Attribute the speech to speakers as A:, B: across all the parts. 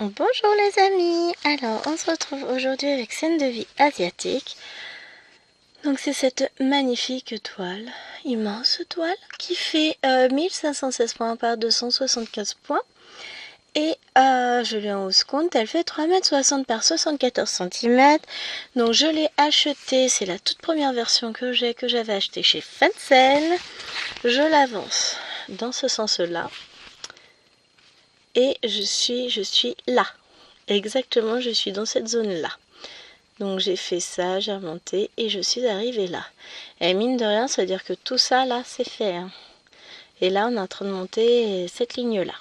A: Bonjour les amis, alors on se retrouve aujourd'hui avec Scène de vie asiatique. Donc c'est cette magnifique toile, immense toile, qui fait 1516 points par 275 points. Et je l'ai en hausse compte, elle fait 3,60 m par 74 cm. Donc je l'ai achetée, c'est la toute première version que j'avais achetée chez Fancel. Je l'avance dans ce sens-là. Et je suis là. Exactement, je suis dans cette zone-là. Donc j'ai fait ça, j'ai remonté et je suis arrivée là. Et mine de rien, ça veut dire que tout ça, là, c'est fait. Hein. Et là, on est en train de monter cette ligne-là.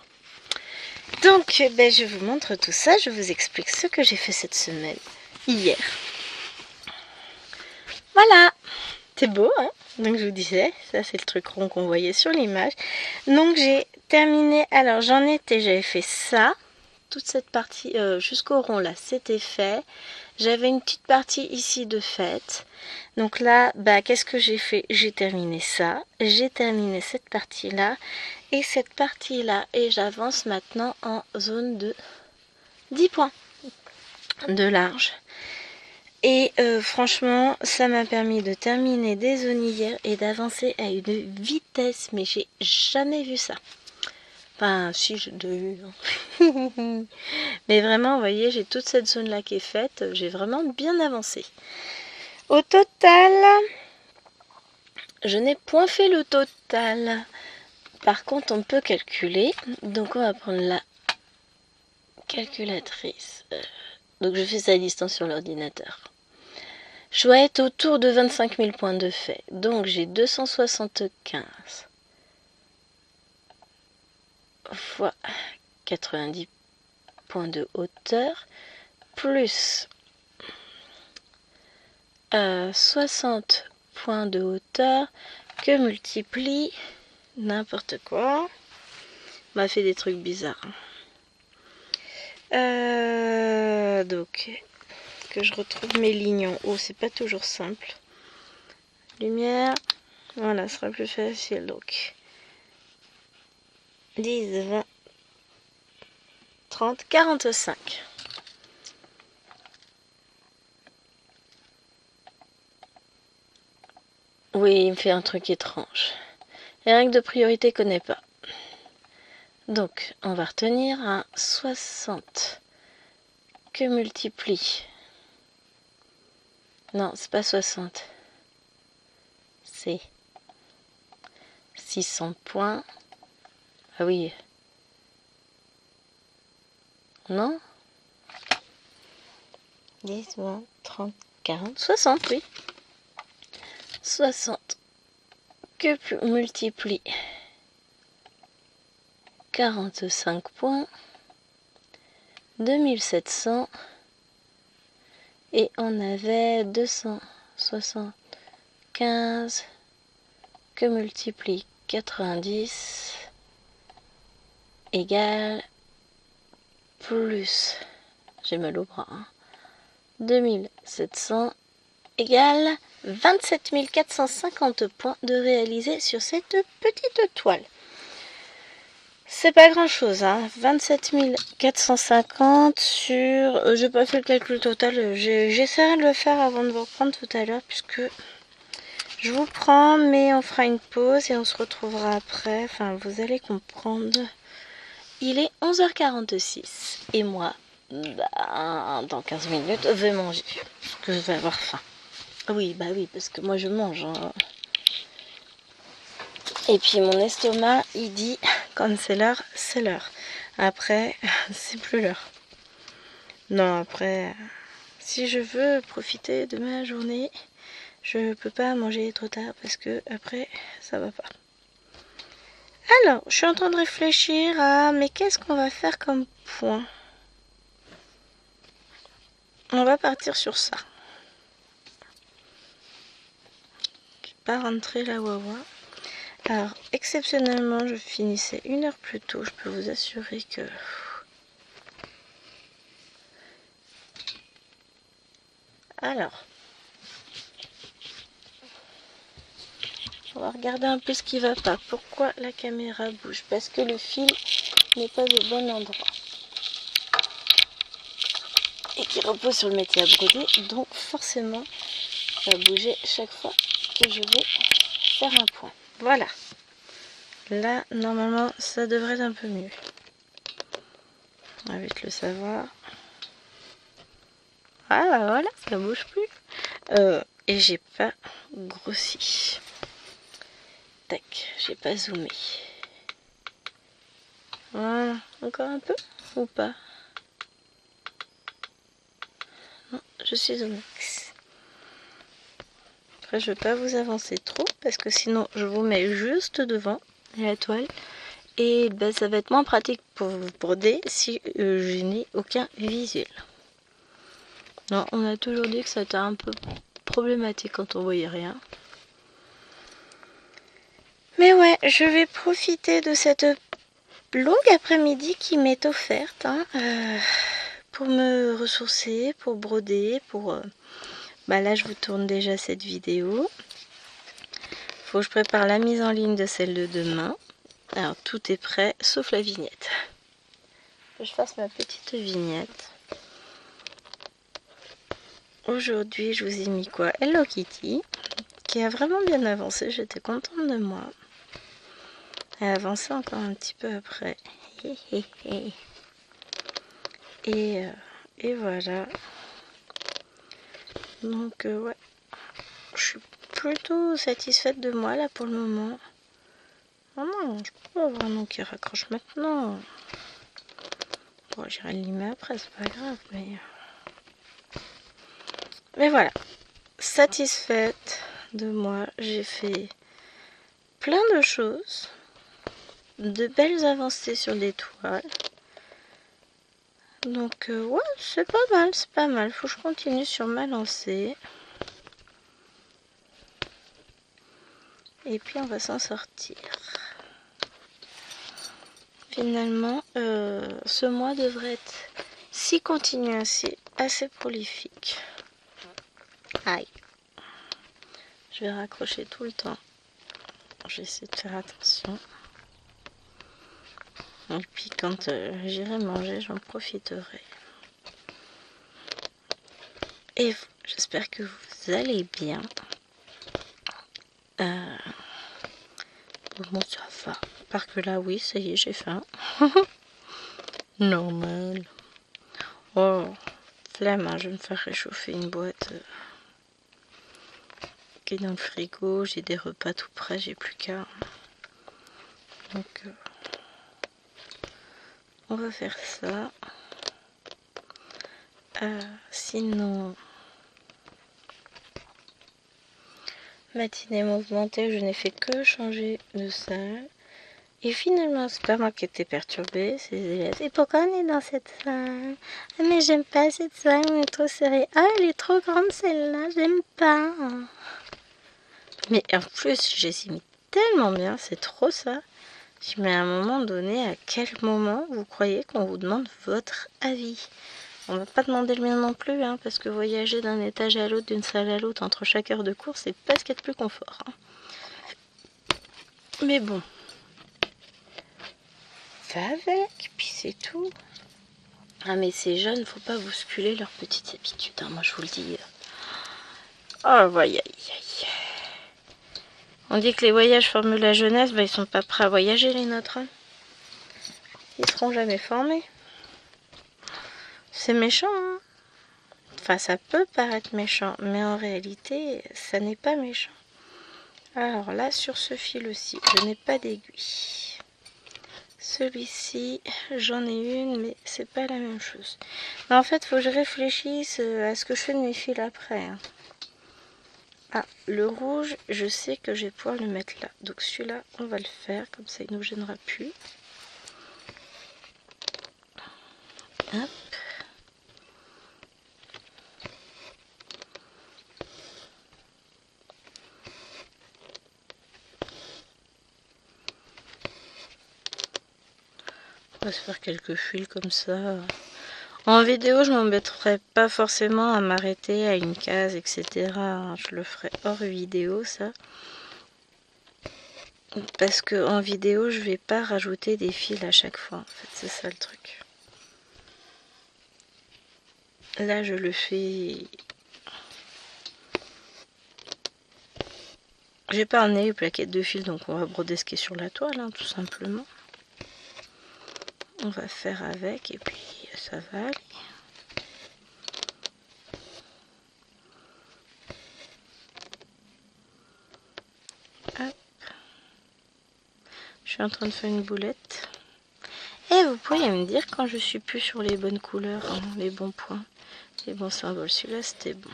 A: Donc, je vous montre tout ça. Je vous explique ce que j'ai fait cette semaine, hier. Voilà. C'est beau, hein? Donc je vous disais, ça c'est le truc rond qu'on voyait sur l'image. Donc j'ai terminé, alors j'avais fait ça. Toute cette partie jusqu'au rond là, c'était fait. J'avais une petite partie ici de faite. Donc là, qu'est-ce que j'ai fait? J'ai terminé ça. J'ai terminé cette partie-là et cette partie-là. Et j'avance maintenant en zone de 10 points de large. Et franchement, ça m'a permis de terminer des zones hier et d'avancer à une vitesse. Mais j'ai jamais vu ça. Enfin, si, j'ai déjà eu. Hein. Mais vraiment, vous voyez, j'ai toute cette zone-là qui est faite. J'ai vraiment bien avancé. Au total, je n'ai point fait le total. Par contre, on peut calculer. Donc, on va prendre la calculatrice. Donc, je fais ça à distance sur l'ordinateur. Je dois être autour de 25 000 points de fait. Donc, j'ai 275 fois 90 points de hauteur, plus 60 points de hauteur que multiplie n'importe quoi. On m'a fait des trucs bizarres. Donc, que je retrouve mes lignes en haut, c'est pas toujours simple. Lumière, voilà, ce sera plus facile. Donc, 10, 20, 30, 45. Oui, il me fait un truc étrange. Les règles de priorité, connais pas. Donc, on va retenir un 60 que multiplie. Non, c'est pas 60. C'est 600 points. Ah oui. Non 10, 20, 30, 40, 60, oui. 60 que multiplie 45 points, 2700, et on avait 275 que multiplie 90 égale plus, j'ai mal au bras, 2700 égale 27 450 points de réaliser sur cette petite toile. C'est pas grand chose, hein. 27 450 sur... j'ai pas fait le calcul total, j'essaierai de le faire avant de vous reprendre tout à l'heure, puisque je vous prends, mais on fera une pause et on se retrouvera après. Enfin, vous allez comprendre. Il est 11h46 et moi, dans 15 minutes, je vais manger, parce que je vais avoir faim. Oui, oui, parce que moi je mange. Hein. Et puis mon estomac, il dit, quand c'est l'heure, c'est l'heure. Après, c'est plus l'heure. Non, après, si je veux profiter de ma journée, je peux pas manger trop tard parce que après, ça va pas. Alors, je suis en train de réfléchir à, mais qu'est-ce qu'on va faire comme point? On va partir sur ça. Je vais pas rentrer la wawa. Alors, exceptionnellement, je finissais 1 heure plus tôt. Je peux vous assurer que... Alors, on va regarder un peu ce qui va pas. Pourquoi la caméra bouge? Parce que le fil n'est pas au bon endroit. qui repose sur le métier à broder, donc forcément ça va bouger chaque fois que je vais faire un point. Voilà, là normalement ça devrait être un peu mieux. On va vite le savoir. Ah bah voilà, ça bouge plus. Et j'ai pas grossi. Tac, j'ai pas zoomé. Voilà, encore un peu ou pas? Non, je suis au max. Après, je vais pas vous avancer trop parce que sinon je vous mets juste devant la toile et ben, ça va être moins pratique pour vous broder si je n'ai aucun visuel. Non, on a toujours dit que c'était un peu problématique quand on voyait rien. Mais ouais, je vais profiter de cette longue après-midi qui m'est offerte pour me ressourcer, pour broder, pour... Bah là, je vous tourne déjà cette vidéo. Faut que je prépare la mise en ligne de celle de demain. Alors, tout est prêt, sauf la vignette. Faut que je fasse ma petite vignette. Aujourd'hui, je vous ai mis quoi? Hello Kitty, qui a vraiment bien avancé. J'étais contente de moi. Elle a avancé encore un petit peu après. Et voilà. Donc, ouais. Je suis plutôt satisfaite de moi là pour le moment. Oh non, je peux pas avoir un nom qui raccroche maintenant. Bon, j'irai le limer après, c'est pas grave, mais voilà. Satisfaite de moi, j'ai fait plein de choses, de belles avancées sur des toiles. Donc ouais, c'est pas mal, c'est pas mal. Faut que je continue sur ma lancée. Et puis on va s'en sortir. Finalement, ce mois devrait être, si continue ainsi, assez prolifique. Aïe. Je vais raccrocher tout le temps. J'essaie de faire attention. Et puis quand j'irai manger, j'en profiterai. Et j'espère que vous allez bien. Bon, ça va. Par que là, oui, ça y est, j'ai faim. Normal. Oh, flemme, hein, je vais me faire réchauffer une boîte qui est dans le frigo. J'ai des repas tout prêts, j'ai plus qu'à. Donc, on va faire ça. Sinon, matinée mouvementée, je n'ai fait que changer de salle. Et finalement, c'est pas moi qui étais perturbée, c'est les élèves. Et pourquoi on est dans cette salle? Ah, mais j'aime pas cette salle, on est trop serré. Ah, elle est trop grande celle-là, j'aime pas. Mais en plus, je les ai mis tellement bien, c'est trop ça. Mais à un moment donné, à quel moment vous croyez qu'on vous demande votre avis? On va pas demander le mien non plus, hein, parce que voyager d'un étage à l'autre, d'une salle à l'autre, entre chaque heure de cours, c'est pas ce qu'il y a de plus confort. Hein. Mais bon. Va avec, puis c'est tout. Ah mais ces jeunes, faut pas bousculer leurs petites habitudes, hein, moi je vous le dis. Oh, voyage. On dit que les voyages forment la jeunesse, bah ils sont pas prêts à voyager les nôtres. Hein. Ils seront jamais formés. C'est méchant, hein. Enfin, ça peut paraître méchant, mais en réalité, ça n'est pas méchant. Alors là, sur ce fil-ci, je n'ai pas d'aiguille. Celui-ci, j'en ai une, mais c'est pas la même chose. Mais en fait, il faut que je réfléchisse à ce que je fais de mes fils après. Hein. Ah, le rouge, je sais que je vais pouvoir le mettre là. Donc celui-là, on va le faire, comme ça il ne nous gênera plus. Hop. On va se faire quelques fils comme ça. En vidéo, je m'embêterai pas forcément à m'arrêter à une case, etc. Je le ferai hors vidéo, ça. Parce que en vidéo, je vais pas rajouter des fils à chaque fois. En fait, c'est ça le truc. Là, je le fais... J'ai pas amené les plaquettes de fil, donc on va broder ce qui est sur la toile, hein, tout simplement. On va faire avec, et puis ça va aller. Hop. Je suis en train de faire une boulette. Et vous pourriez me dire quand je suis plus sur les bonnes couleurs, hein, les bons points, les bons symboles. Celui-là, c'était bon.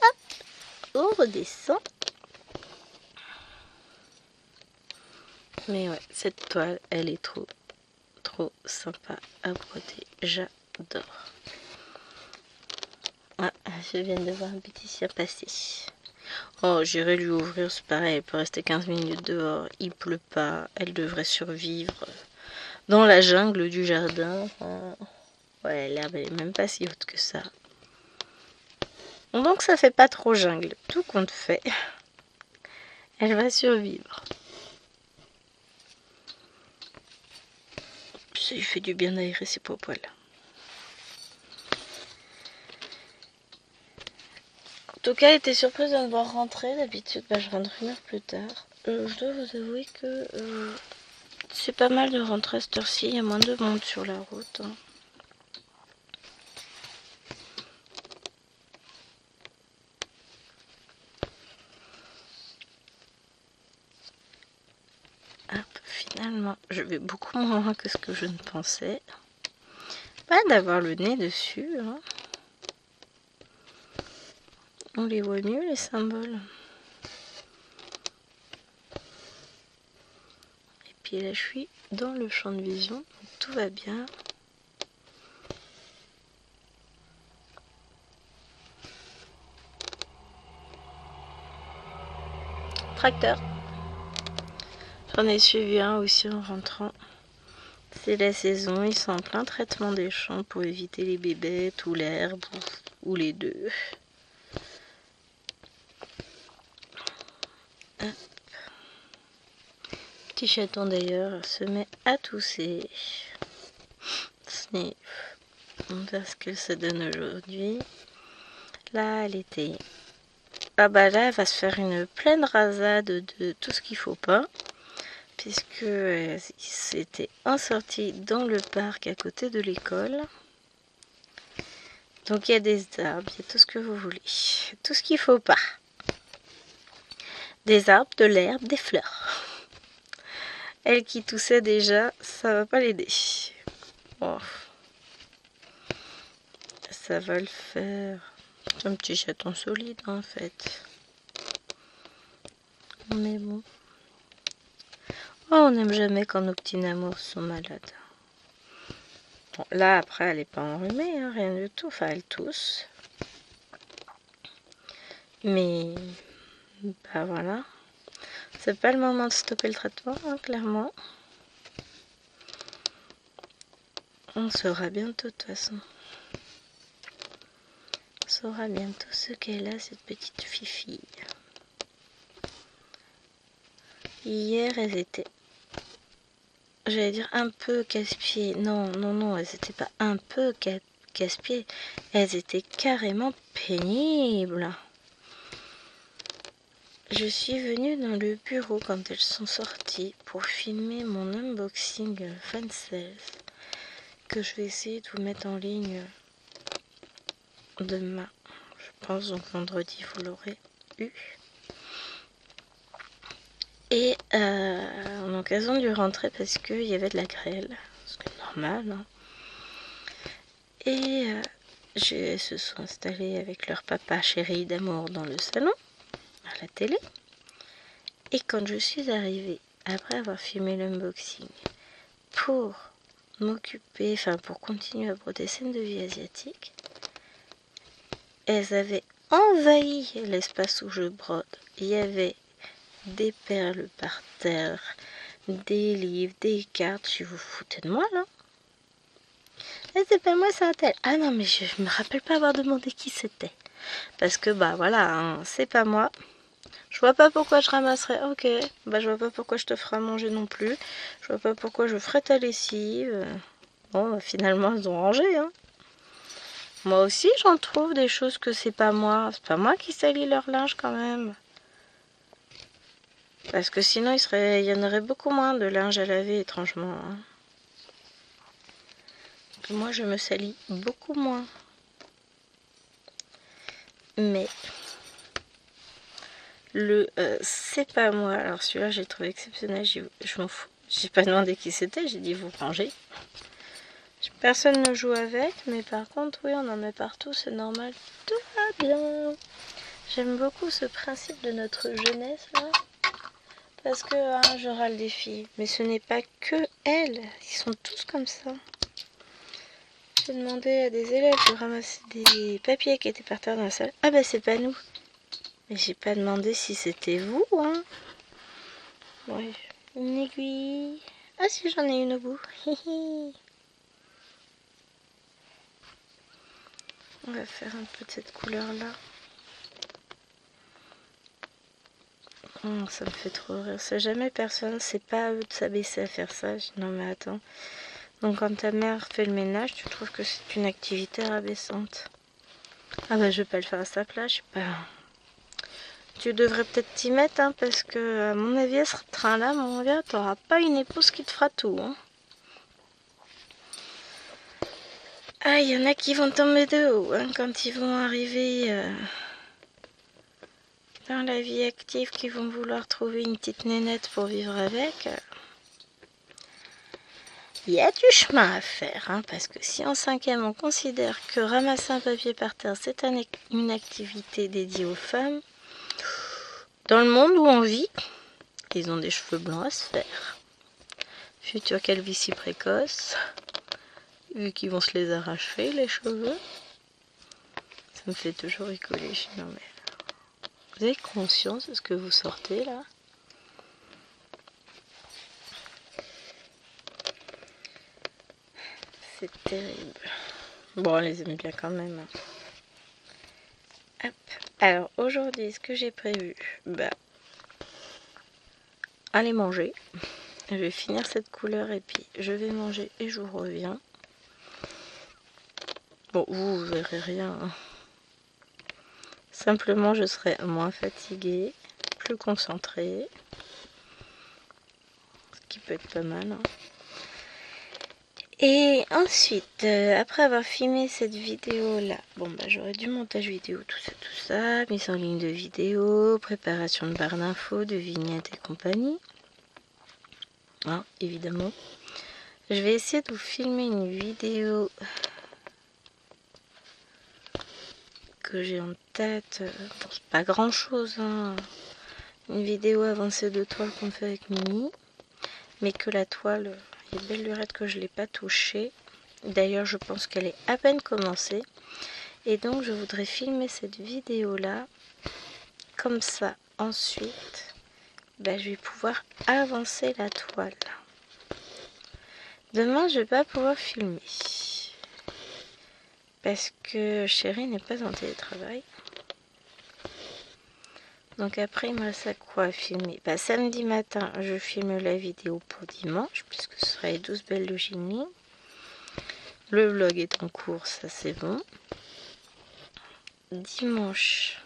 A: Hop, on redescend. Mais ouais, cette toile, elle est trop sympa à broder. J'adore. Ah, je viens de voir un petit chien passer. Oh, j'irai lui ouvrir, c'est pareil, elle peut rester 15 minutes dehors, il pleut pas, elle devrait survivre dans la jungle du jardin. Enfin, ouais, l'herbe elle est même pas si haute que ça. Donc ça fait pas trop jungle, tout compte fait, elle va survivre. Ça lui fait du bien d'aérer ses poils. En tout cas, elle était surprise de me voir rentrer. D'habitude, je rentre une heure plus tard. Je dois vous avouer que c'est pas mal de rentrer à cette heure-ci. Il y a moins de monde sur la route. Hein. Hop, finalement, je vais beaucoup moins loin que ce que je ne pensais. Pas d'avoir le nez dessus. Hein. On les voit mieux, les symboles. Et puis là, je suis dans le champ de vision. Donc tout va bien. Tracteur. J'en ai suivi un aussi en rentrant. C'est la saison, ils sont en plein traitement des champs pour éviter les bébêtes ou l'herbe ou les deux. Hop. Petit chaton d'ailleurs se met à tousser. Sniff. On va voir ce que ça donne aujourd'hui. Là, elle était... Ah bah là, elle va se faire une pleine rasade de tout ce qu'il faut pas. Puisque c'était en sortie dans le parc à côté de l'école. Donc il y a des arbres, il y a tout ce que vous voulez. Tout ce qu'il faut pas. Des arbres, de l'herbe, des fleurs. Elle qui toussait déjà, ça va pas l'aider. Oh. Ça va le faire. C'est un petit chaton solide en fait. Mais bon. Oh, on n'aime jamais quand nos petits amours sont malades. Bon, là après elle n'est pas enrhumée, hein, rien du tout. Enfin elle tousse. Mais bah voilà. C'est pas le moment de stopper le traitement, hein, clairement. On saura bientôt de toute façon. On saura bientôt ce qu'elle a, cette petite fifille. Hier, elles étaient, j'allais dire un peu casse-pied. Non, non, non, elles étaient pas un peu casse-pied. Elles étaient carrément pénibles. Je suis venue dans le bureau quand elles sont sorties pour filmer mon unboxing fansales que je vais essayer de vous mettre en ligne demain. Je pense donc vendredi vous l'aurez eu. Et en occasion du rentrée parce qu'il y avait de la grêle, ce qui est normal. Hein. Et elles se sont installées avec leur papa chéri d'amour dans le salon, à la télé. Et quand je suis arrivée, après avoir filmé l'unboxing, pour m'occuper, enfin pour continuer à broder scènes de vie asiatique, elles avaient envahi l'espace où je brode. Il y avait des perles par terre, des livres, des cartes. Je vous foutez de moi là? C'est pas moi, c'est un tel. Ah non, mais je me rappelle pas avoir demandé qui c'était. Parce que bah voilà, hein, c'est pas moi. Je vois pas pourquoi je ramasserais. Ok, bah je vois pas pourquoi je te ferai manger non plus. Je vois pas pourquoi je ferais ta lessive. Bon, bah, finalement, elles ont rangé, hein. Moi aussi, j'en trouve des choses que c'est pas moi. C'est pas moi qui salis leur linge quand même. Parce que sinon, il y en aurait beaucoup moins de linge à laver, étrangement, hein. Et moi, je me salis beaucoup moins. Mais c'est pas moi. Alors celui-là, j'ai trouvé exceptionnel. Je m'en fous. J'ai pas demandé qui c'était. J'ai dit vous rangez. Personne ne joue avec, mais par contre, oui, on en met partout, c'est normal. Tout va bien. J'aime beaucoup ce principe de notre jeunesse, là. Parce que je râle des filles. Mais ce n'est pas que elles. Ils sont tous comme ça. J'ai demandé à des élèves de ramasser des papiers qui étaient par terre dans la salle. Ah bah c'est pas nous. Mais j'ai pas demandé si c'était vous, hein. Ouais. Une aiguille. Ah si, j'en ai une au bout. On va faire un peu de cette couleur-là. Oh, ça me fait trop rire. C'est jamais personne, c'est pas à eux de s'abaisser à faire ça. Je dis, non mais attends. Donc quand ta mère fait le ménage, tu trouves que c'est une activité rabaissante. Ah bah je vais pas le faire à sa place, je sais pas. Tu devrais peut-être t'y mettre, hein, parce que à mon avis, à ce train-là, mon gars, t'auras pas une épouse qui te fera tout, hein. Ah, il y en a qui vont tomber de haut, hein, quand ils vont arriver dans la vie active, qui vont vouloir trouver une petite nénette pour vivre avec. Il y a du chemin à faire, hein, parce que si en 5e on considère que ramasser un papier par terre c'est une activité dédiée aux femmes, dans le monde où on vit, ils ont des cheveux blancs à se faire. Future calvitie précoce, vu qu'ils vont se les arracher les cheveux. Ça me fait toujours rigoler. Je dis, non mais vous avez conscience de ce que vous sortez là? C'est terrible. Bon, on les aime bien quand même, hein. Hop. Alors aujourd'hui, ce que j'ai prévu, bah, aller manger. Je vais finir cette couleur et puis je vais manger et je vous reviens. Bon, vous verrez rien, hein. Simplement, je serai moins fatiguée, plus concentrée. Ce qui peut être pas mal, hein. Et ensuite, après avoir filmé cette vidéo-là, bon bah j'aurai du montage vidéo, tout ça, mise en ligne de vidéo, préparation de barre d'infos, de vignettes et compagnie. Hein, évidemment. Je vais essayer de vous filmer une vidéo que j'ai en tête. Bon, c'est pas grand chose, hein. Une vidéo avancée de toile qu'on fait avec Mimi. Mais que la toile, il y a belle lurette que je ne l'ai pas touchée. D'ailleurs, je pense qu'elle est à peine commencée. Et donc, je voudrais filmer cette vidéo-là. Comme ça, ensuite, bah, je vais pouvoir avancer la toile. Demain, je ne vais pas pouvoir filmer. Parce que chérie n'est pas en télétravail. Donc après, il me reste à quoi à filmer? Bah, samedi matin, je filme la vidéo pour dimanche, puisque ce sera les 12 belles de Ginny. Le vlog est en cours, ça c'est bon. Dimanche,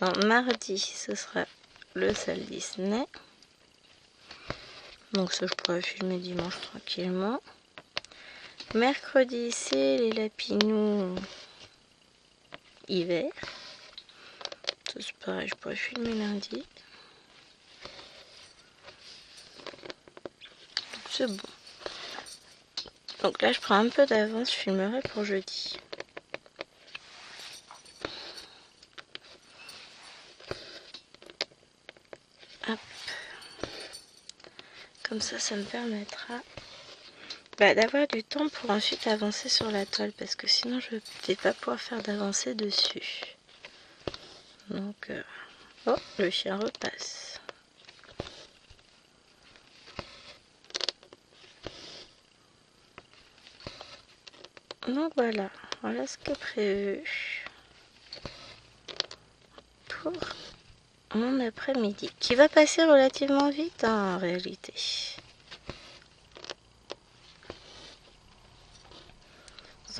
A: non, mardi, ce sera le sale Disney. Donc ça, je pourrais filmer dimanche tranquillement. Mercredi, c'est les lapinous hiver. Ça, c'est pareil, je pourrais filmer lundi. C'est bon. Donc là, je prends un peu d'avance, je filmerai pour jeudi. Hop. Comme ça me permettra d'avoir du temps pour ensuite avancer sur la toile, parce que sinon je ne vais pas pouvoir faire d'avancée dessus. Donc, oh, le chien repasse. Donc voilà ce qui est prévu pour mon après-midi, qui va passer relativement vite hein, en réalité.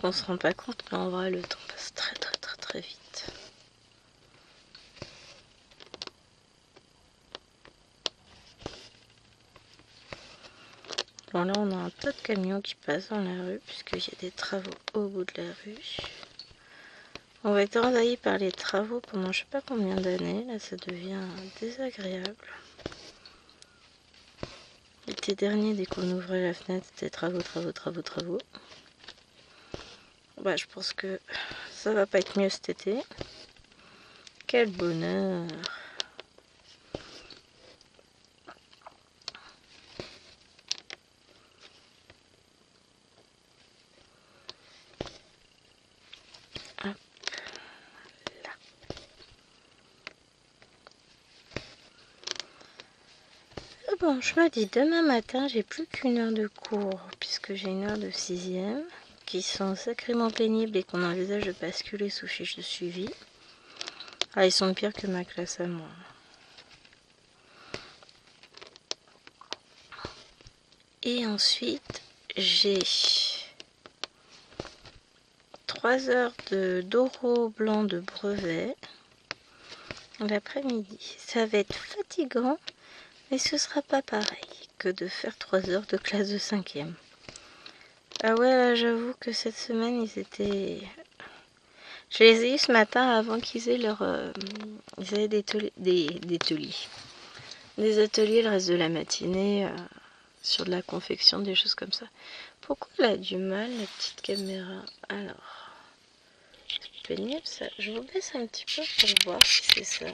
A: On se rend pas compte, mais en vrai le temps passe très vite. Bon là on a un tas de camions qui passent dans la rue puisqu'il y a des travaux au bout de la rue. On va être envahi par les travaux pendant je sais pas combien d'années. Là ça devient désagréable. L'été dernier dès qu'on ouvrait la fenêtre c'était travaux. Bah je pense que ça va pas être mieux cet été. Quel bonheur. Hop là. Bon, je me dis demain matin, j'ai plus qu'une heure de cours puisque j'ai une heure de 6e qui sont sacrément pénibles et qu'on envisage de basculer sous fiche de suivi. Ah, ils sont pires que ma classe à moi. Et ensuite, j'ai 3 heures d'oraux blanc de brevet l'après-midi. Ça va être fatigant, mais ce sera pas pareil que de faire 3 heures de classe de 5e. Ah ouais, là j'avoue que cette semaine, ils étaient... Je les ai eu ce matin avant qu'ils aient leur... ils avaient des ateliers le reste de la matinée sur de la confection, des choses comme ça. Pourquoi elle a du mal, la petite caméra? Alors, c'est pénible ça. Je vous baisse un petit peu pour voir si c'est ça.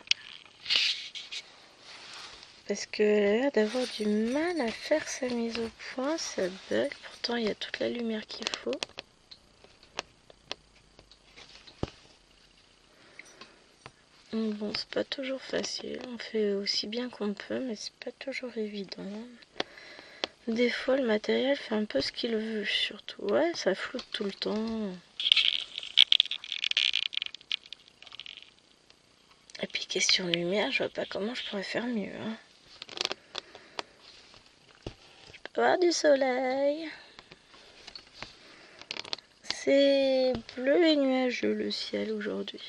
A: Parce qu'elle a l'air d'avoir du mal à faire sa mise au point, ça bug. Pourtant, il y a toute la lumière qu'il faut. Bon, c'est pas toujours facile. On fait aussi bien qu'on peut, mais c'est pas toujours évident. Des fois, le matériel fait un peu ce qu'il veut, surtout. Ouais, ça floute tout le temps. Et puis, question lumière, je vois pas comment je pourrais faire mieux. Hein. Je peux avoir du soleil. C'est bleu et nuageux le ciel aujourd'hui.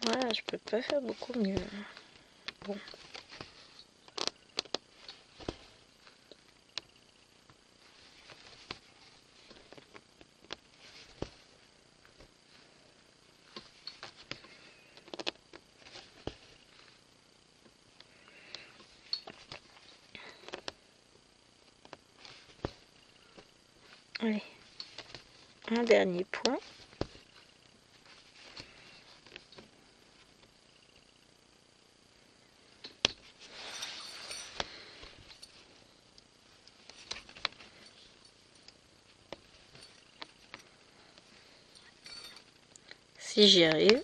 A: Voilà, je peux pas faire beaucoup mieux. Bon. Allez, un dernier point. Si j'y arrive,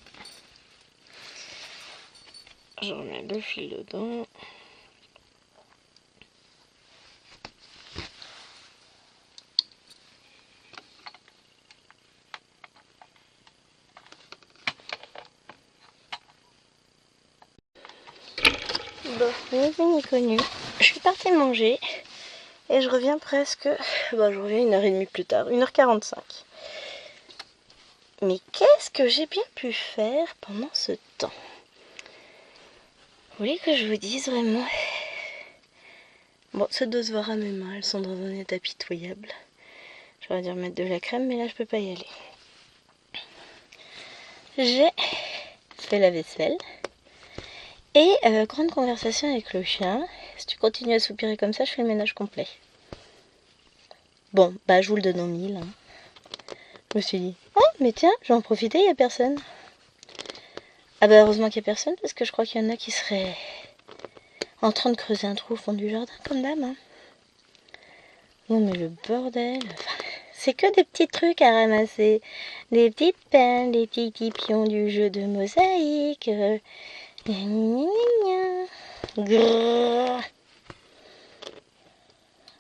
A: je remets le fil dedans. Bon, ni vu ni connu. Je suis partie manger et je reviens presque... Bon, je reviens 1h30 plus tard, 1h45. Mais qu'est-ce que j'ai bien pu faire pendant ce temps? Vous voulez que je vous dise vraiment? Bon, ça doit se voir à mes mains, elles sont dans un état pitoyable. J'aurais dû remettre de la crème, mais là je peux pas y aller. J'ai fait la vaisselle. Et grande conversation avec le chien. Si tu continues à soupirer comme ça, je fais le ménage complet. Bon, bah je vous le donne en mille. Hein. Je me suis dit, oh mais tiens, je vais en profiter, il n'y a personne. Ah bah heureusement qu'il n'y a personne, parce que je crois qu'il y en a qui seraient en train de creuser un trou au fond du jardin, comme d'hab. Hein. Non mais le bordel. C'est que des petits trucs à ramasser. Des petites perles, des petits pions du jeu de mosaïque. Grrr.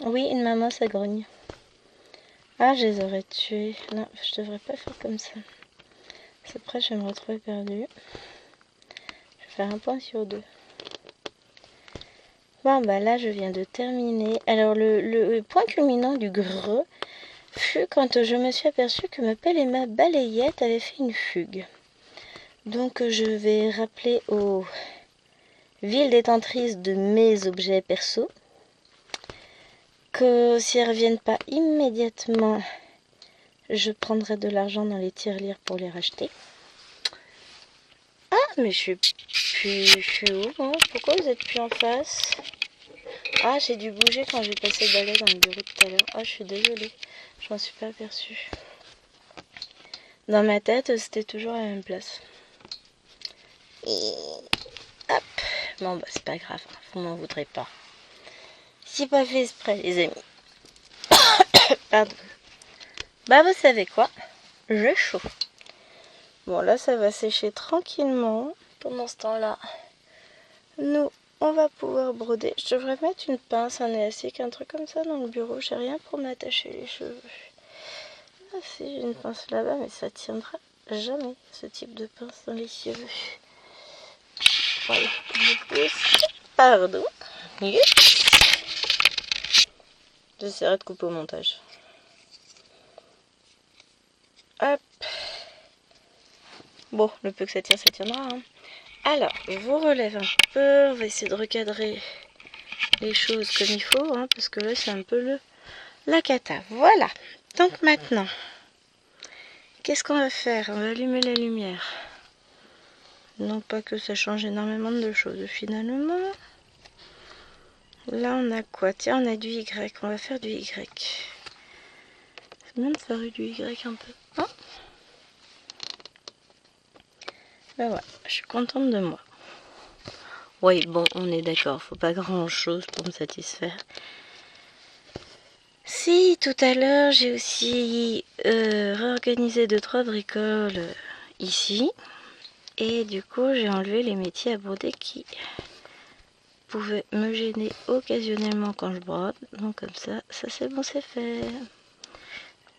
A: Oui, une maman, ça grogne. Ah, je les aurais tués. Non, je devrais pas faire comme ça. C'est après, je vais me retrouver perdue. Je vais faire un point sur deux. Bon, bah là, je viens de terminer. Alors, le point culminant du greu fut quand je me suis aperçue que ma pelle et ma balayette avaient fait une fugue. Donc, je vais rappeler aux villes détentrices de mes objets perso que si elles ne reviennent pas immédiatement, je prendrai de l'argent dans les tirelires pour les racheter. Ah, mais je suis où, moi? Pourquoi vous êtes plus en face? Ah, j'ai dû bouger quand j'ai passé le balai dans le bureau tout à l'heure. Ah, je suis désolée. Je m'en suis pas aperçue. Dans ma tête, c'était toujours à la même place. Et hop. Bon, bah, c'est pas grave. Vous m'en voudrez pas. C'est pas fait exprès, les amis. Pardon. Bah, vous savez quoi? J'ai chaud. Bon, là, ça va sécher tranquillement. Pendant ce temps-là, nous, on va pouvoir broder. Je devrais mettre une pince, un élastique, un truc comme ça dans le bureau. J'ai rien pour m'attacher les cheveux. Ah si, j'ai une pince là-bas, mais ça tiendra jamais, ce type de pince dans les cheveux. Voilà, je pousse. Pardon. J'essaierai de couper au montage. Hop. Bon, le peu que ça tient, ça tiendra. Hein. Alors, je vous relève un peu. On va essayer de recadrer les choses comme il faut, hein, parce que là, c'est un peu la cata. Voilà. Donc maintenant, qu'est-ce qu'on va faire? On va allumer la lumière. Non pas que ça change énormément de choses finalement. Là, on a quoi? Tiens, on a du Y. On va faire du Y. C'est bien de faire du Y un peu. Hein? Ben ouais, je suis contente de moi. Oui, bon, on est d'accord. Faut pas grand-chose pour me satisfaire. Si, tout à l'heure, j'ai aussi réorganisé 2-3 bricoles ici. Et du coup, j'ai enlevé les métiers à broder qui pouvaient me gêner occasionnellement quand je brode. Donc comme ça c'est bon, c'est fait.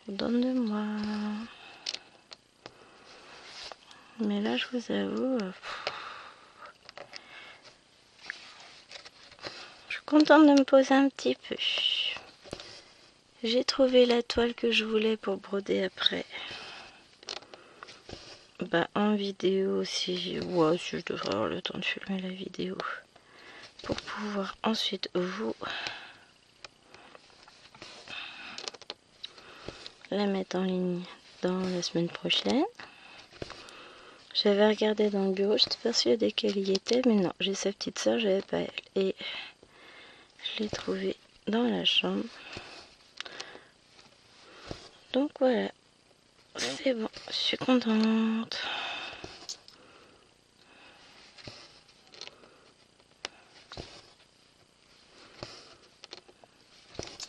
A: Donne-moi. Mais là, je vous avoue, je suis contente de me poser un petit peu. J'ai trouvé la toile que je voulais pour broder après. Bah, en vidéo, si je devrais avoir le temps de filmer la vidéo pour pouvoir ensuite vous la mettre en ligne dans la semaine prochaine. J'avais regardé dans le bureau, j'étais persuadée qu'elle y était, mais non, j'ai sa petite soeur, j'avais pas elle. Et je l'ai trouvée dans la chambre. Donc voilà, c'est bon, je suis contente.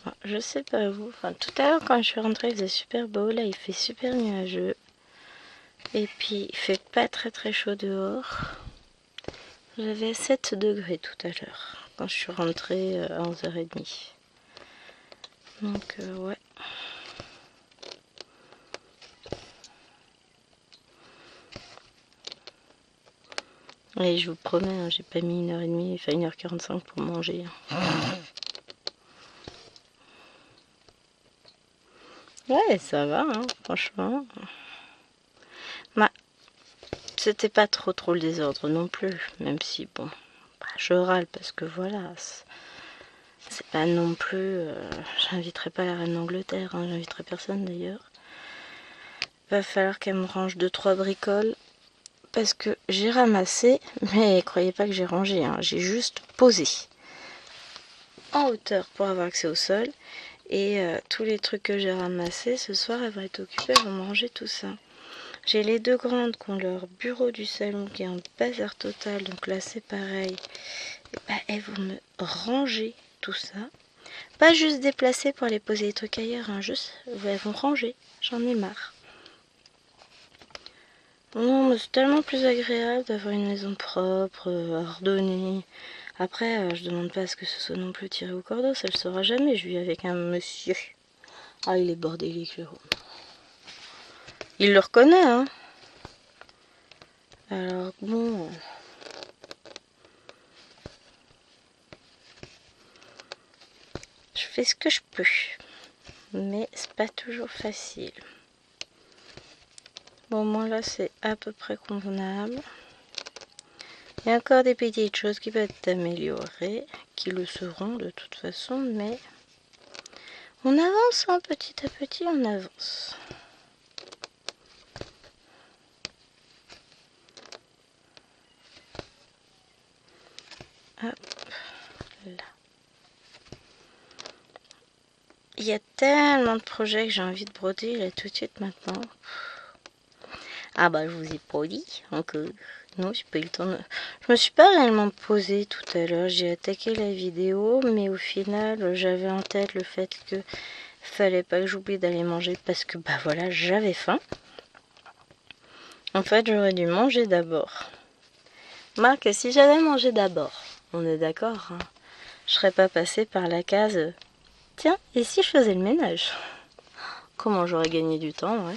A: Bon, je sais pas vous, enfin tout à l'heure quand je suis rentrée il faisait super beau, là il fait super nuageux. Et puis il fait pas très chaud dehors. J'avais 7 degrés tout à l'heure quand je suis rentrée à 11h30. Donc ouais. Et je vous promets, hein, j'ai pas mis 1h30, enfin 1h45 pour manger. Ouais, ça va, hein, franchement. Bah, c'était pas trop le désordre non plus, même si, bon, bah, je râle parce que voilà, c'est pas non plus... j'inviterai pas la reine d'Angleterre, hein, j'inviterai personne d'ailleurs. Va falloir qu'elle me range 2-3 bricoles, parce que j'ai ramassé, mais croyez pas que j'ai rangé, hein, j'ai juste posé en hauteur pour avoir accès au sol. Et tous les trucs que j'ai ramassés ce soir, elles vont être occupées, elles vont me ranger tout ça. J'ai les deux grandes qui ont leur bureau du salon qui est en bazar total, donc là c'est pareil. Et bah, elles vont me ranger tout ça. Pas juste déplacer pour aller poser les trucs ailleurs, hein, juste elles vont ranger. J'en ai marre. Non, mais c'est tellement plus agréable d'avoir une maison propre, ordonnée. Après, je demande pas à ce que ce soit non plus tiré au cordeau, ça le saura jamais. Je vis avec un monsieur. Ah, il est bordélique, Jérôme. Il le reconnaît, hein. Alors, bon... Je fais ce que je peux. Mais c'est pas toujours facile. Bon, moi là, c'est à peu près convenable. Il y a encore des petites choses qui peuvent être améliorées, qui le seront de toute façon, mais on avance, hein, petit à petit, on avance. Hop, là. Il y a tellement de projets que j'ai envie de broder là tout de suite maintenant. Ah bah je vous ai pas dit encore. Non, j'ai pas eu le temps de... Je me suis pas réellement posée tout à l'heure. J'ai attaqué la vidéo, mais au final j'avais en tête le fait que fallait pas que j'oublie d'aller manger parce que bah voilà, j'avais faim. En fait, j'aurais dû manger d'abord. Marc, si j'avais mangé d'abord, on est d'accord, hein, je serais pas passée par la case. Tiens, et si je faisais le ménage? Comment j'aurais gagné du temps, ouais.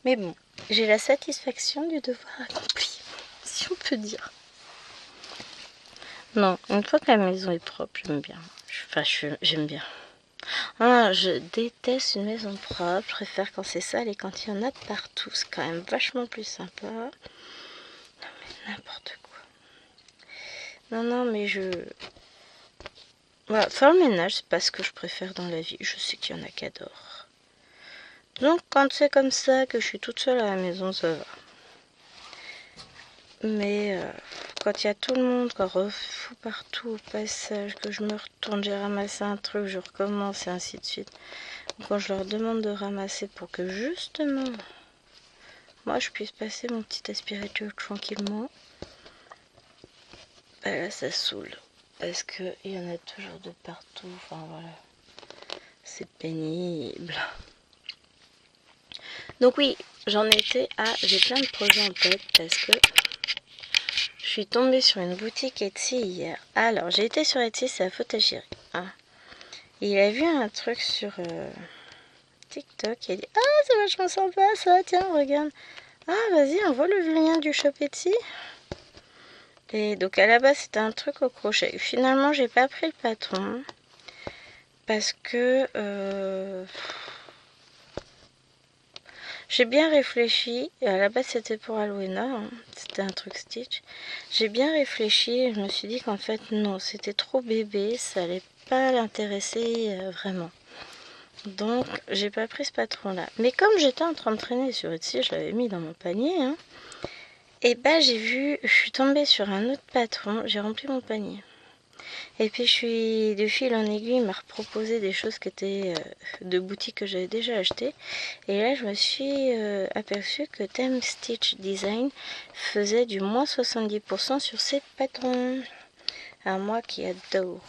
A: Mais bon, j'ai la satisfaction du devoir accompli, si on peut dire. Non, une fois que la maison est propre, j'aime bien. J'aime bien. Ah, je déteste une maison propre. Je préfère quand c'est sale et quand il y en a de partout. C'est quand même vachement plus sympa. Non, mais n'importe quoi. Non, mais je... Voilà, faire le ménage, c'est pas ce que je préfère dans la vie. Je sais qu'il y en a qui adorent. Donc, quand c'est comme ça, que je suis toute seule à la maison, ça va. Mais quand il y a tout le monde, qu'on refout partout au passage, que je me retourne, j'ai ramassé un truc, je recommence et ainsi de suite. Quand je leur demande de ramasser pour que justement, moi je puisse passer mon petit aspirateur tranquillement, bah là ça saoule. Parce qu'il y en a toujours de partout, enfin voilà. C'est pénible. Donc oui, j'en étais à... J'ai plein de projets en tête parce que je suis tombée sur une boutique Etsy hier. Alors, j'ai été sur Etsy, c'est la faute à Chéri. Hein. Il a vu un truc sur TikTok et il a dit « Ah, c'est vachement sympa ça, tiens, regarde. Ah, vas-y, envoie le lien du shop Etsy. » Et donc, à la base, c'était un truc au crochet. Finalement, j'ai pas pris le patron parce que... j'ai bien réfléchi, et à la base c'était pour Alwena, hein, c'était un truc Stitch. J'ai bien réfléchi et je me suis dit qu'en fait non, c'était trop bébé, ça allait pas l'intéresser vraiment. Donc j'ai pas pris ce patron là. Mais comme j'étais en train de traîner sur Etsy, je l'avais mis dans mon panier, hein, et bah je suis tombée sur un autre patron, j'ai rempli mon panier. Et puis je suis de fil en aiguille, il m'a proposé des choses qui étaient de boutiques que j'avais déjà achetées. Et là je me suis aperçue que Theme Stitch Design faisait du moins 70% sur ses patrons. À moi qui adore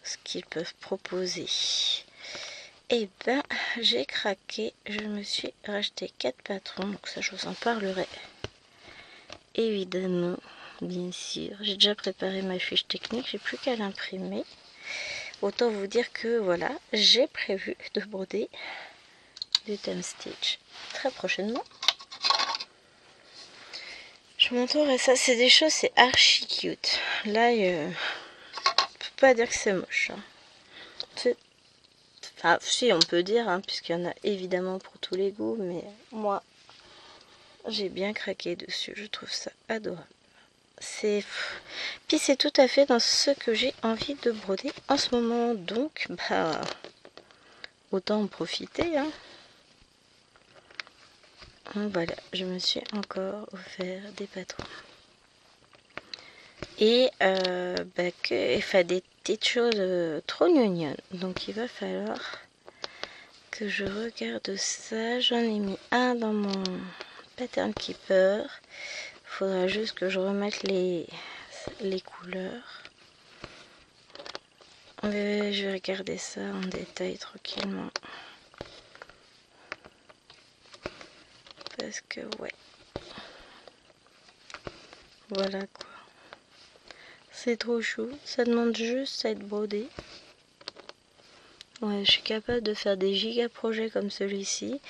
A: ce qu'ils peuvent proposer. Et ben j'ai craqué, je me suis racheté 4 patrons, donc ça je vous en parlerai évidemment. Bien sûr, j'ai déjà préparé ma fiche technique, j'ai plus qu'à l'imprimer. Autant vous dire que voilà, j'ai prévu de broder du Theme Stitch très prochainement. Je vous montrerai ça, c'est des choses, c'est archi cute. Là, on peut pas dire que c'est moche. Hein. Enfin, si, on peut dire, hein, puisqu'il y en a évidemment pour tous les goûts, mais moi, j'ai bien craqué dessus, je trouve ça adorable. Puis c'est tout à fait dans ce que j'ai envie de broder en ce moment, donc bah autant en profiter, hein. Donc voilà, je me suis encore offert des patrons et des petites choses trop gnognonnes, donc il va falloir que je regarde ça. J'en ai mis un dans mon pattern keeper, faudra juste que je remette les couleurs. Je vais regarder ça en détail tranquillement. Parce que ouais. Voilà quoi. C'est trop chou. Ça demande juste à être brodé. Ouais, je suis capable de faire des giga projets comme celui-ci.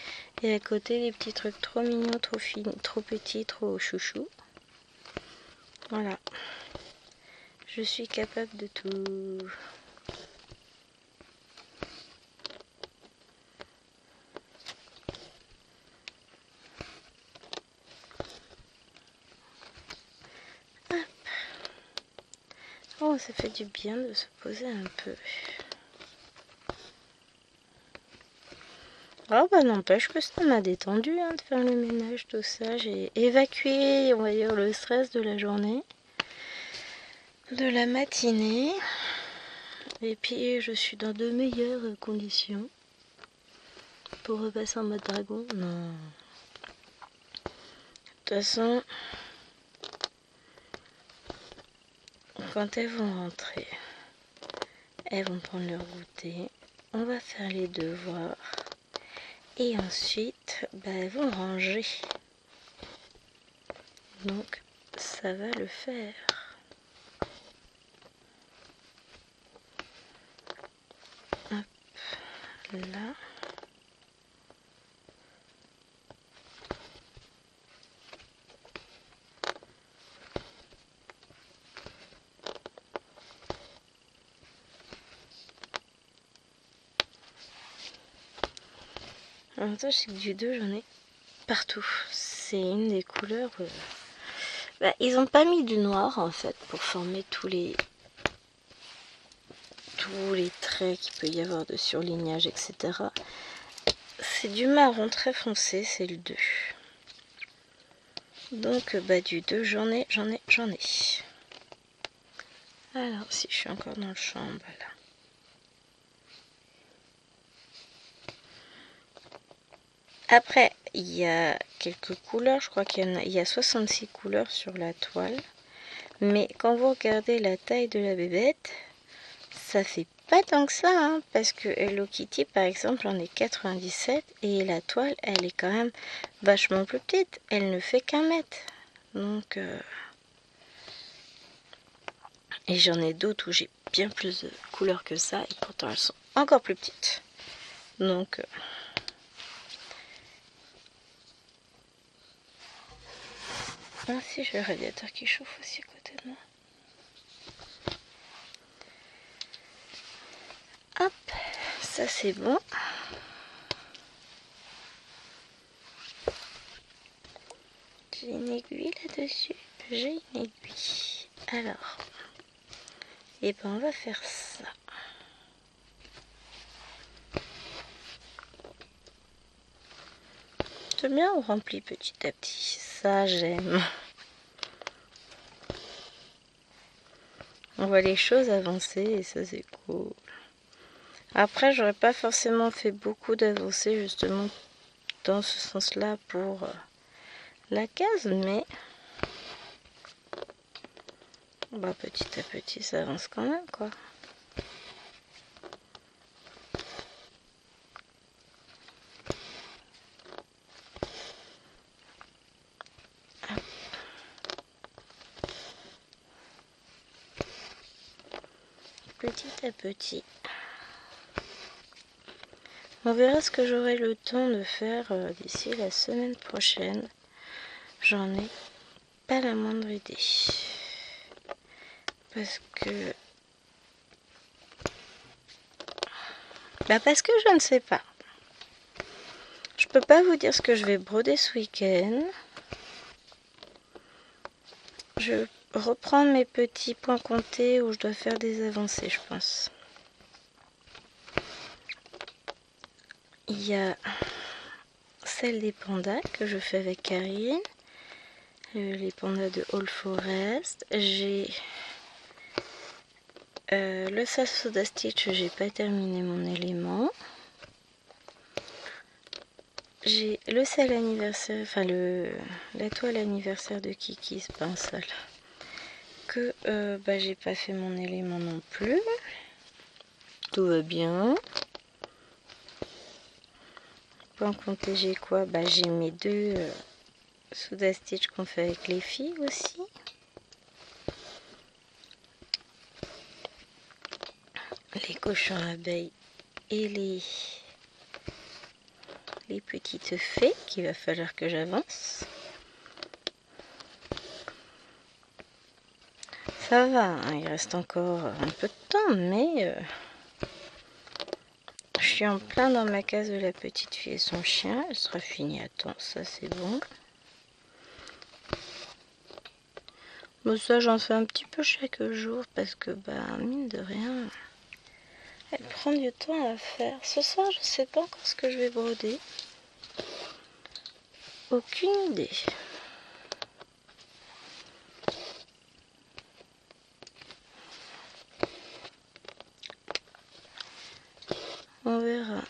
A: Et à côté, des petits trucs trop mignons, trop finis, trop petits, trop chouchou. Voilà. Je suis capable de tout. Oh, ça fait du bien de se poser un peu. Oh bah n'empêche que ça m'a détendu hein, de faire le ménage, tout ça. J'ai évacué, on va dire, le stress de la journée, de la matinée. Et puis je suis dans de meilleures conditions pour repasser en mode dragon. Non. De toute façon, quand elles vont rentrer, elles vont prendre leur goûter. On va faire les devoirs. Et ensuite, bah, elles vont ranger. Donc, ça va le faire. Hop, là. L'avantage, c'est que du 2, j'en ai partout. C'est une des couleurs... Bah, ils n'ont pas mis du noir, en fait, pour former tous les traits qu'il peut y avoir de surlignage, etc. C'est du marron très foncé, c'est le 2. Donc, bah, du 2, j'en ai. Alors, si je suis encore dans le champ, là. Après, il y a quelques couleurs, je crois qu'il y a 66 couleurs sur la toile. Mais quand vous regardez la taille de la bébête, ça fait pas tant que ça, hein, parce que Hello Kitty, par exemple, en est 97 et la toile, elle est quand même vachement plus petite. Elle ne fait qu'1 mètre. Donc, et j'en ai d'autres où j'ai bien plus de couleurs que ça et pourtant elles sont encore plus petites. Donc, ah si, j'ai le radiateur qui chauffe aussi à côté de moi. Hop, ça c'est bon. J'ai une aiguille là-dessus. J'ai une aiguille. Alors, et ben on va faire ça. C'est bien, on remplit petit à petit. Ça, j'aime. On voit les choses avancer et ça, c'est cool. Après, j'aurais pas forcément fait beaucoup d'avancées justement dans ce sens-là pour la case, mais bah, petit à petit, ça avance quand même, quoi. Petit à petit. On verra ce que j'aurai le temps de faire d'ici la semaine prochaine. J'en ai pas la moindre idée. Parce que... parce que je ne sais pas. Je peux pas vous dire ce que je vais broder ce week-end. Je reprends mes petits points comptés où je dois faire des avancées, je pense. Il y a celle des pandas que je fais avec Karine. Les pandas de All Forest. J'ai le Soda Stitch, j'ai pas terminé mon élément. J'ai le sel anniversaire, enfin la toile anniversaire de Kiki's Pinsel que j'ai pas fait mon élément non plus. Tout va bien. Point compter, j'ai quoi? J'ai mes deux Soda Stitch qu'on fait avec les filles aussi. Les cochons abeilles et les petites fées qu'il va falloir que j'avance. Ça va, hein, il reste encore un peu de temps, mais je suis en plein dans ma case de la petite fille et son chien. Elle sera finie à temps, ça c'est bon. Bon, ça j'en fais un petit peu chaque jour parce que mine de rien, elle prend du temps à faire. Ce soir je sais pas encore ce que je vais broder. Aucune idée. On verra.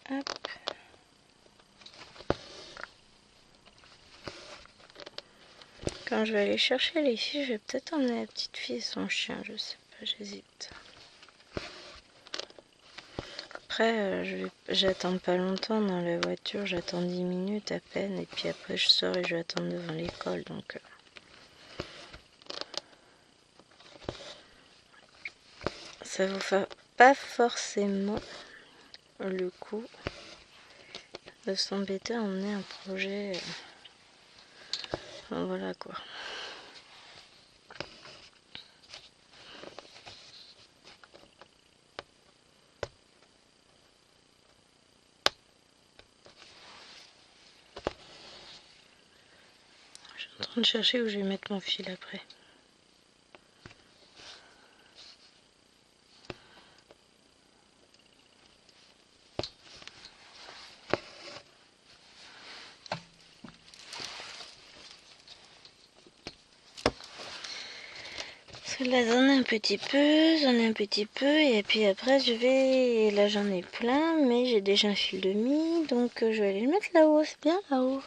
A: Hop. Quand je vais aller chercher les filles, je vais peut-être emmener la petite fille et son chien, je sais pas, j'hésite. Après, j'attends pas longtemps dans la voiture, j'attends 10 minutes à peine, et puis après je sors et je vais attendre devant l'école, donc... ça vous fait pas forcément le coup de s'embêter à emmener un projet. Voilà quoi. Je suis en train de chercher où je vais mettre mon fil après. Là j'en ai un petit peu, et puis après je vais, là j'en ai plein, mais j'ai déjà un fil de mie, donc je vais aller le mettre là-haut, c'est bien là-haut.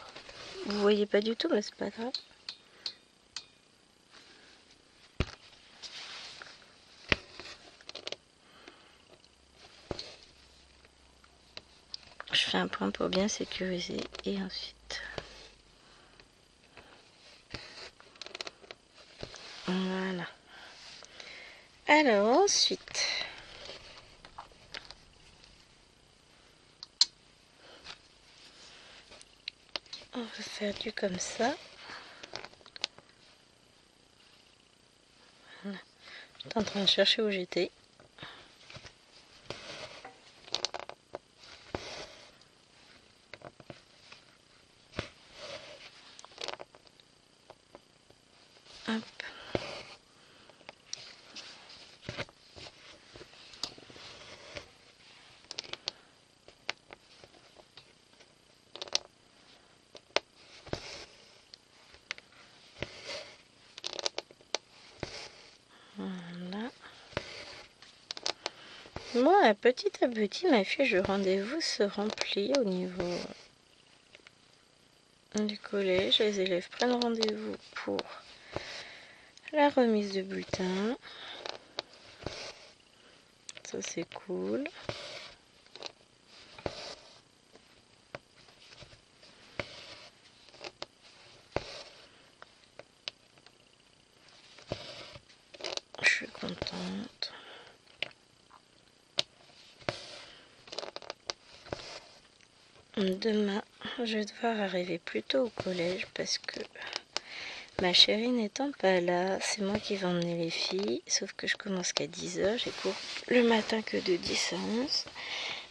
A: Vous voyez pas du tout, mais c'est pas grave. Je fais un point pour bien sécuriser, et ensuite... voilà. Alors ensuite... on va faire du comme ça. Voilà. J'étais en train de chercher où j'étais. Hop. Voilà. Bon, petit à petit, ma fiche de rendez-vous se remplit au niveau du collège. Les élèves prennent rendez-vous pour la remise de bulletins. Ça, c'est cool. Je suis contente. Demain, je vais devoir arriver plus tôt au collège parce que ma chérie n'étant pas là, c'est moi qui vais emmener les filles. Sauf que je commence qu'à 10h, j'ai cours le matin que de 10 à 11.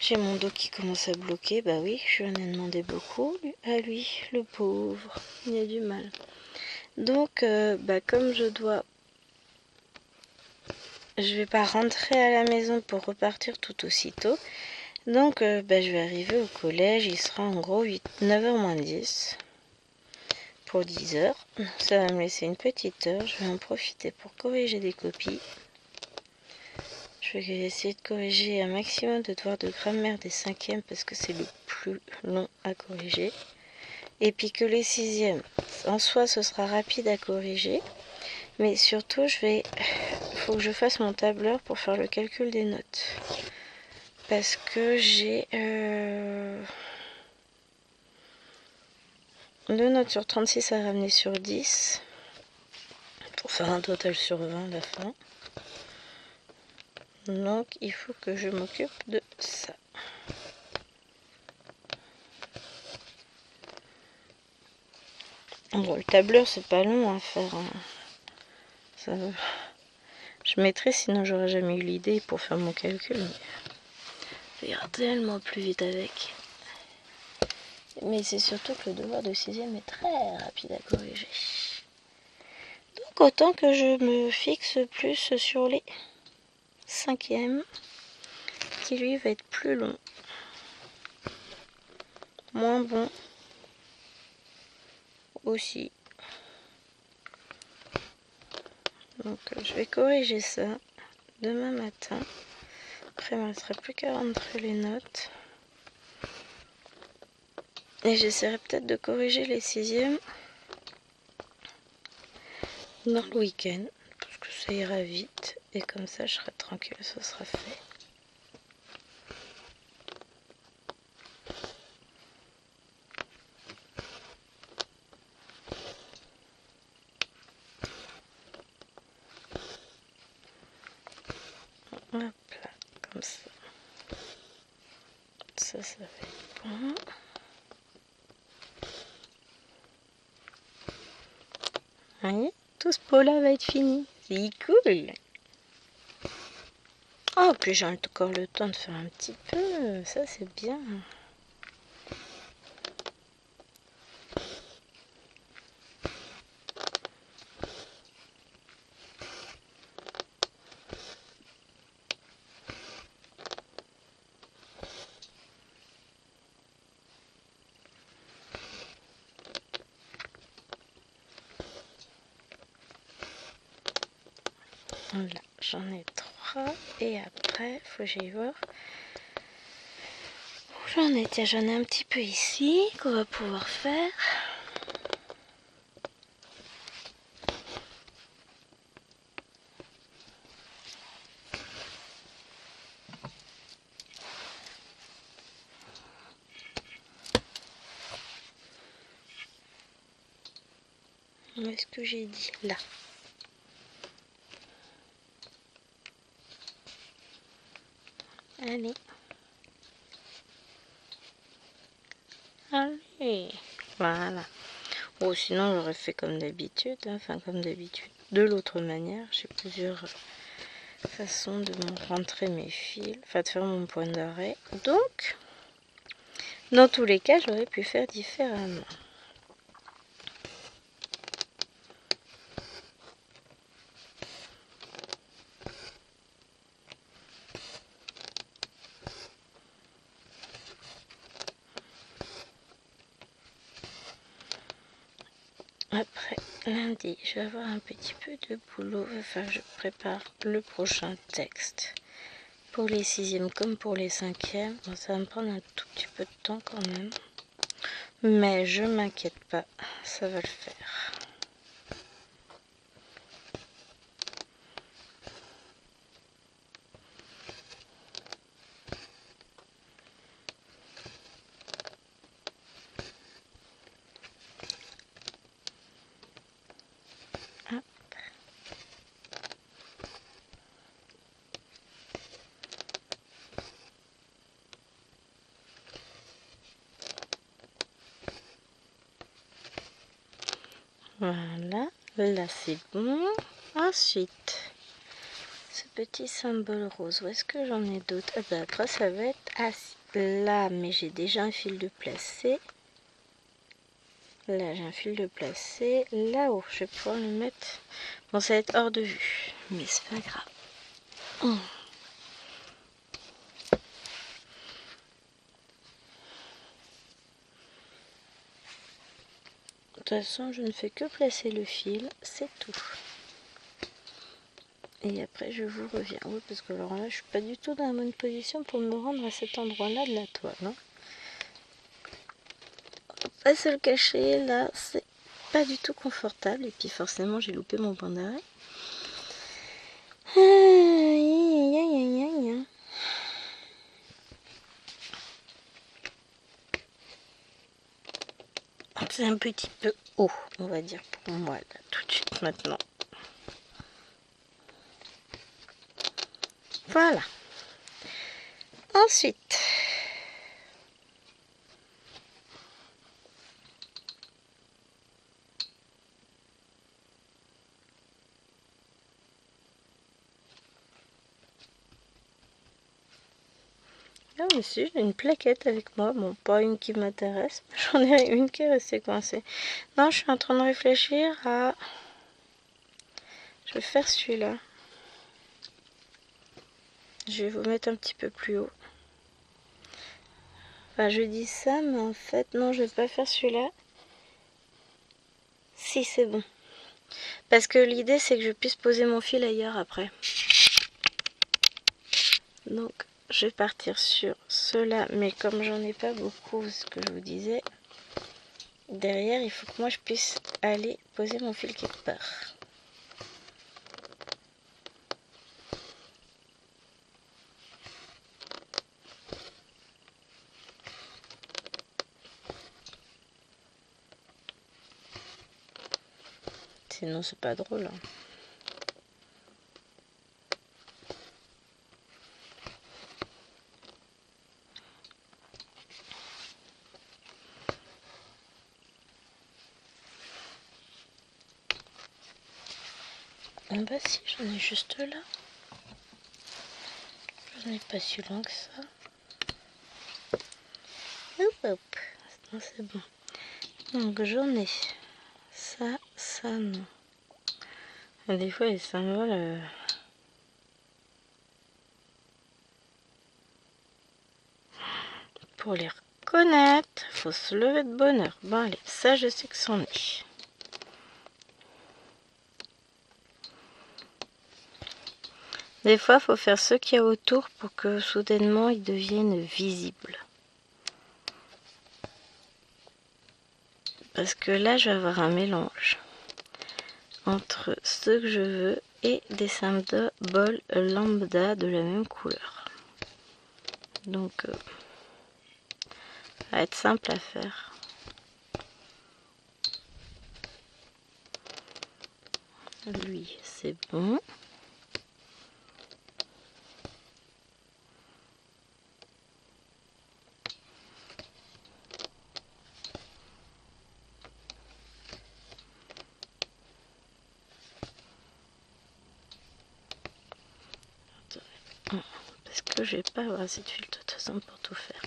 A: J'ai mon dos qui commence à bloquer, bah oui, je lui en ai demandé beaucoup à lui, le pauvre, il a du mal. Donc, comme je vais pas rentrer à la maison pour repartir tout aussitôt. Donc, je vais arriver au collège, il sera en gros 9h moins 10 pour 10h. Ça va me laisser une petite heure, je vais en profiter pour corriger des copies. Je vais essayer de corriger un maximum de devoirs de grammaire des 5e parce que c'est le plus long à corriger. Et puis que les 6e, en soi, ce sera rapide à corriger. Mais surtout, faut que je fasse mon tableur pour faire le calcul des notes. Parce que j'ai... 2 notes sur 36 à ramener sur 10. Pour faire un total sur 20 à la fin. Donc il faut que je m'occupe de ça. Bon, le tableur c'est pas long à faire. Hein. Ça, je mettrai, sinon j'aurais jamais eu l'idée pour faire mon calcul. Ça ira tellement plus vite avec. Mais c'est surtout que le devoir de 6e est très rapide à corriger. Donc autant que je me fixe plus sur les 5e, qui lui va être plus long. Moins bon aussi. Donc je vais corriger ça demain matin. Après il ne me restera plus qu'à rentrer les notes. Et j'essaierai peut-être de corriger les 6e dans le week-end. Parce que ça ira vite. Et comme ça je serai tranquille, ça sera fait. Hop là, comme ça. Ça va être bon. Vous voyez, tout ce pot-là va être fini. C'est cool. Oh, puis j'ai encore le temps de faire un petit peu. Ça, c'est bien. Voilà, j'en ai 3. Et après, faut que j'aille voir. J'en ai, tiens, j'en ai un petit peu ici qu'on va pouvoir faire. Où est-ce que j'ai dit? Là. Allez. Allez. Voilà. Bon, sinon j'aurais fait comme d'habitude. Hein. Enfin, comme d'habitude. De l'autre manière, j'ai plusieurs façons de rentrer mes fils. Enfin, de faire mon point d'arrêt. Donc, dans tous les cas, j'aurais pu faire différemment. Après, lundi, je vais avoir un petit peu de boulot. Enfin, je prépare le prochain texte. Pour les 6e comme pour les 5e. Bon, ça va me prendre un tout petit peu de temps quand même. Mais je m'inquiète pas, ça va le faire. Hop. Voilà, là c'est bon. Ensuite, ce petit symbole rose, où est-ce que j'en ai d'autres? Ah bah après ça va être là, mais j'ai déjà un fil de placé. Là j'ai un fil de placé. Là-haut, je vais pouvoir le mettre. Bon, ça va être hors de vue, mais c'est pas grave. De toute façon, je ne fais que placer le fil, c'est tout. Et après, je vous reviens. Oui, parce que alors là, je suis pas du tout dans la bonne position pour me rendre à cet endroit-là de la toile. Hein. Pas se le cacher, là, c'est pas du tout confortable. Et puis forcément, j'ai loupé mon point d'arrêt. Aïe, aïe, aïe, aïe, aïe. c'est un petit peu haut, on va dire pour moi, là, tout de suite maintenant. Voilà. Ensuite, ah mais si, j'ai une plaquette avec moi, bon pas une qui m'intéresse, j'en ai une qui est restée coincée. Non, je suis en train de réfléchir à... Je vais faire celui-là. Je vais vous mettre un petit peu plus haut. Enfin, je dis ça, mais en fait, non, je vais pas faire celui-là. Si, c'est bon. Parce que l'idée, c'est que je puisse poser mon fil ailleurs après. Donc, je vais partir sur cela, mais comme j'en ai pas beaucoup, ce que je vous disais, derrière, il faut que moi, je puisse aller poser mon fil quelque part. Sinon, c'est pas drôle. Hein. Ah bah si, j'en ai juste là. J'en ai pas si loin que ça. Hop hop. Non, c'est bon. Donc j'en ai ça, ça non. Et des fois les symboles... Pour les reconnaître, faut se lever de bonne heure. Bon allez, ça je sais que c'en est. Des fois, il faut faire ce qu'il y a autour pour que soudainement ils deviennent visibles. Parce que là, je vais avoir un mélange entre ce que je veux et des symboles lambda de la même couleur. Donc, ça va être simple à faire. Lui, c'est bon. Parce que je vais pas avoir assez de fil de toute façon pour tout faire.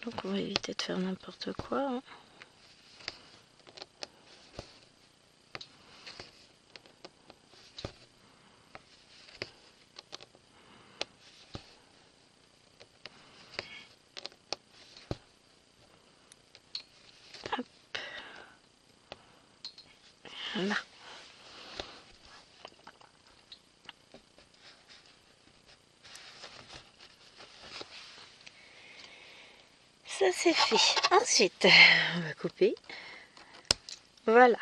A: Donc on va éviter de faire n'importe quoi. Hein. Hop. Là. Ça c'est fait. Ensuite, on va couper. Voilà.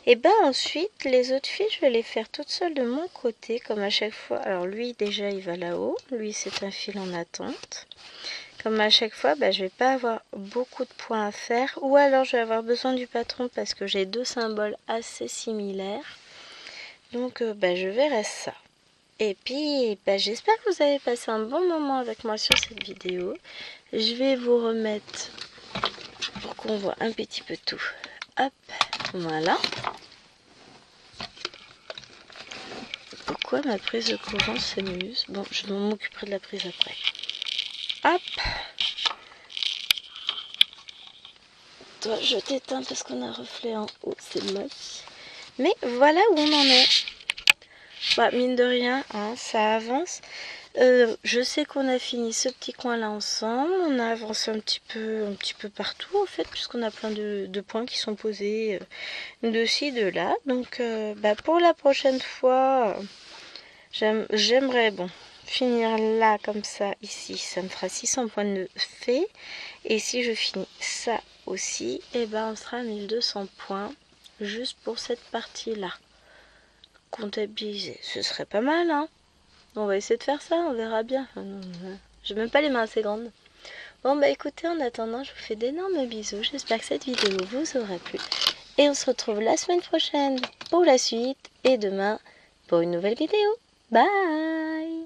A: Et ben ensuite, les autres fils, je vais les faire toutes seules de mon côté, comme à chaque fois. Alors lui, déjà, il va là-haut. Lui, c'est un fil en attente. Comme à chaque fois, je vais pas avoir beaucoup de points à faire. Ou alors, je vais avoir besoin du patron parce que j'ai deux symboles assez similaires. Donc, je verrai ça. Et puis, j'espère que vous avez passé un bon moment avec moi sur cette vidéo. Je vais vous remettre pour qu'on voit un petit peu tout. Hop, voilà. Pourquoi ma prise de courant s'amuse? Bon, je m'occuperai de la prise après. Hop. Toi, je t'éteins parce qu'on a un reflet en haut, c'est moche. Mais voilà où on en est. Bah, mine de rien, hein, ça avance. Je sais qu'on a fini ce petit coin là ensemble. On a avancé un petit peu partout en fait, puisqu'on a plein de points qui sont posés de ci, de là. Donc, pour la prochaine fois, j'aimerais finir là comme ça, ici. Ça me fera 600 points de fait. Et si je finis ça aussi, on sera à 1200 points juste pour cette partie là. Comptabiliser, ce serait pas mal, hein. On va essayer de faire ça, on verra bien. Enfin, non, j'ai même pas les mains assez grandes. Bon bah écoutez, en attendant, je vous fais d'énormes bisous. J'espère que cette vidéo vous aura plu. Et on se retrouve la semaine prochaine pour la suite. Et demain pour une nouvelle vidéo. Bye!